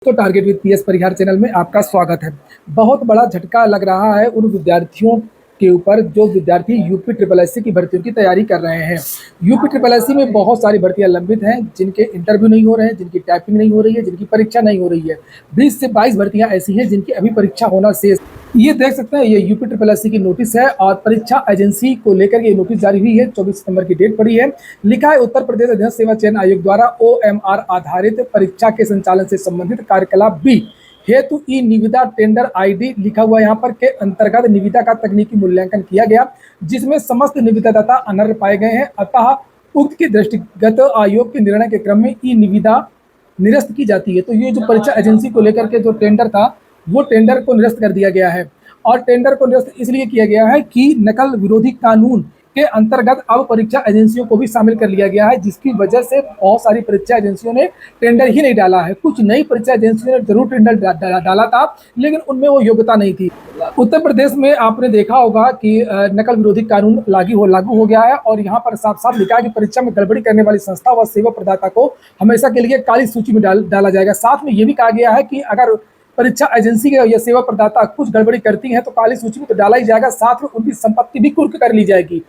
तो target with PS Parihar channel में आपका स्वागत है। बहुत बड़ा झटका लग रहा है उन विद्यार्थियों के ऊपर जो विद्यार्थी यूपी ट्रिपल एससी की भर्तियों की तैयारी कर रहे हैं। यूपी ट्रिपल एससी में बहुत सारी भर्तियां लंबित हैं, जिनके इंटरव्यू नहीं हो रहे हैं, जिनकी टाइपिंग नहीं हो रही है, जिनकी परीक्षा नहीं हो रही है। 20 से 22 भर्तियां ऐसी हैं जिनकी अभी परीक्षा होना शेष। ये देख सकते हैं, ये यूपी ट्रिपल एससी की नोटिस है और परीक्षा एजेंसी को लेकर ये नोटिस जारी हुई है। 24 सितंबर की डेट पड़ी है। लिखा है, उत्तर प्रदेश अध्ययन सेवा चयन आयोग द्वारा ओएमआर आधारित परीक्षा के संचालन से संबंधित कार्यकलाप बी हेतु ई निविदा टेंडर आईडी लिखा हुआ यहाँ पर के अंतर्गत निविदा का तकनीकी मूल्यांकन किया गया, जिसमें समस्त निविदादाता अनर्ह पाए गए हैं। अतः उक्त के दृष्टिगत आयोग के निर्णय के क्रम में ई निविदा निरस्त की जाती है। तो ये जो परीक्षा एजेंसी को लेकर के जो टेंडर था, वो टेंडर को निरस्त कर दिया गया है। और टेंडर को निरस्त इसलिए किया गया है कि नकल विरोधी कानून के अंतर्गत अब परीक्षा एजेंसियों को भी शामिल कर लिया गया है, जिसकी वजह से बहुत सारी परीक्षा एजेंसियों ने टेंडर ही नहीं डाला है। कुछ नई परीक्षा एजेंसियों ने जरूर टेंडर डाला था, लेकिन उनमें वो योग्यता नहीं थी। उत्तर प्रदेश में आपने देखा होगा कि नकल विरोधी कानून लागू हो गया है और यहाँ पर साफ साफ लिखा है कि परीक्षा में गड़बड़ी करने वाली संस्था व सेवा प्रदाता को हमेशा के लिए काली सूची में डाला जाएगा। साथ में ये भी कहा गया है कि अगर परीक्षा एजेंसी या सेवा प्रदाता कुछ गड़बड़ी करती है तो काली सूची में तो डाला ही जाएगा, साथ में उनकी संपत्ति भी कुर्क कर ली जाएगी।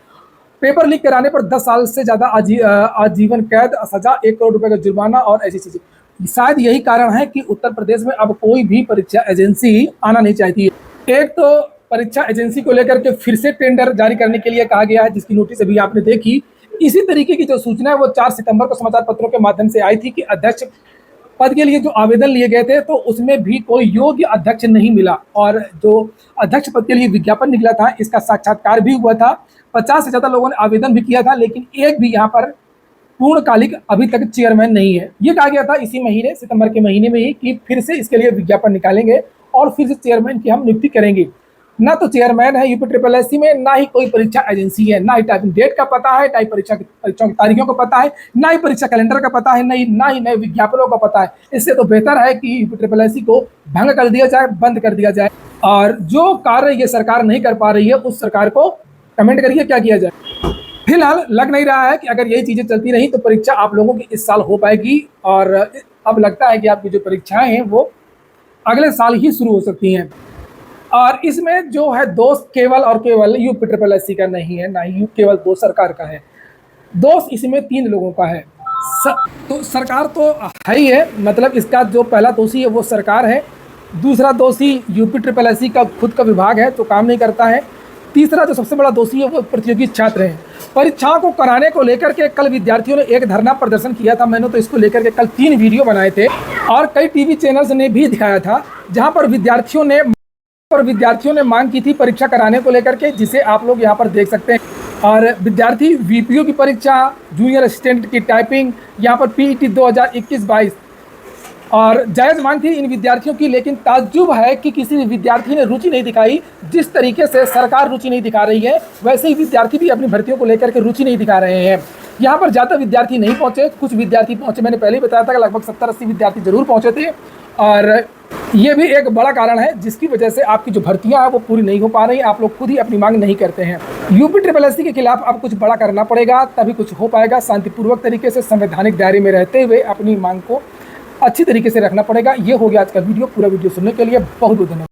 पेपर लीक कराने पर 10 साल से ज्यादा आजीवन कैद, सजा, 1 करोड़ रुपए का जुर्माना और ऐसी चीजें। शायद यही कारण है कि उत्तर प्रदेश में अब कोई भी परीक्षा एजेंसी आना नहीं चाहती है। एक तो परीक्षा एजेंसी को लेकर के फिर से टेंडर जारी करने के लिए कहा गया है, जिसकी नोटिस अभी आपने देखी। इसी तरीके की जो सूचना है वो 4 सितंबर को समाचार पत्रों के माध्यम से आई थी कि अध्यक्ष पद के लिए जो आवेदन लिए गए थे तो उसमें भी कोई योग्य अध्यक्ष नहीं मिला, और जो अध्यक्ष पद के लिए विज्ञापन निकला था इसका साक्षात्कार भी हुआ था। 50 से ज्यादा लोगों ने आवेदन भी किया था, लेकिन एक भी यहाँ पर पूर्णकालिक अभी तक चेयरमैन नहीं है। ये कहा गया था इसी महीने, सितंबर के महीने में ही, कि फिर से इसके लिए विज्ञापन निकालेंगे और फिर से चेयरमैन की हम नियुक्ति करेंगे। ना तो चेयरमैन है यूपी ट्रिपल एससी में, ना ही कोई परीक्षा एजेंसी है, ना ही टाइपिंग डेट का पता है, ना ही परीक्षाओं की तारीखों का पता है, ना ही परीक्षा कैलेंडर का पता है, ना ही नए विज्ञापनों का पता है। इससे तो बेहतर है कि यूपी ट्रिपल एससी को भंग कर दिया जाए, बंद कर दिया जाए। और जो कार्य ये सरकार नहीं कर पा रही है, उस सरकार को कमेंट करिए क्या किया जाए। फिलहाल लग नहीं रहा है कि अगर यही चीजें चलती रही तो परीक्षा आप लोगों की इस साल हो पाएगी, और अब लगता है कि आपकी जो परीक्षाएं हैं वो अगले साल ही शुरू हो सकती हैं। और इसमें जो है दोष केवल और केवल यूपी ट्रिपल एससी का नहीं है, ना ही केवल दोष सरकार का है। दोष इसमें 3 लोगों का है। तो सरकार तो है ही है, मतलब इसका जो पहला दोषी है वो सरकार है। दूसरा दोषी यूपी ट्रिपल एससी का खुद का विभाग है जो काम नहीं करता है। तीसरा जो सबसे बड़ा दोषी है वो प्रतियोगी छात्र हैं। परीक्षाओं को कराने को लेकर के कल विद्यार्थियों ने एक धरना प्रदर्शन किया था। मैंने तो इसको लेकर के कल 3 वीडियो बनाए थे और कई टीवी चैनल्स ने भी दिखाया था, जहां पर विद्यार्थियों ने मांग की थी परीक्षा कराने को लेकर के, जिसे आप लोग यहाँ पर देख सकते हैं। और विद्यार्थी वीपीओ की परीक्षा, जूनियर असिस्टेंट की टाइपिंग, यहाँ पर पीईटी 2021-22 और जायज़ मांग थी इन विद्यार्थियों की। लेकिन ताज्जुब है कि किसी भी विद्यार्थी ने रुचि नहीं दिखाई। जिस तरीके से सरकार रुचि नहीं दिखा रही है, वैसे ही विद्यार्थी भी अपनी भर्तियों को लेकर के रुचि नहीं दिखा रहे हैं। यहाँ पर ज़्यादा विद्यार्थी नहीं पहुँचे, कुछ विद्यार्थी पहुँचे। मैंने पहले ही बताया था कि लगभग 70-80 विद्यार्थी जरूर पहुँचे थे, और ये भी एक बड़ा कारण है जिसकी वजह से आपकी जो भर्तियां हैं वो पूरी नहीं हो पा रही। आप लोग खुद ही अपनी मांग नहीं करते हैं। यूपी ट्रिपल एससी के खिलाफ अब कुछ बड़ा करना पड़ेगा, तभी कुछ हो पाएगा। शांतिपूर्वक तरीके से संवैधानिक दायरे में रहते हुए अपनी मांग को अच्छी तरीके से रखना पड़ेगा। ये हो गया आज का वीडियो। पूरा वीडियो सुनने के लिए बहुत बहुत धन्यवाद।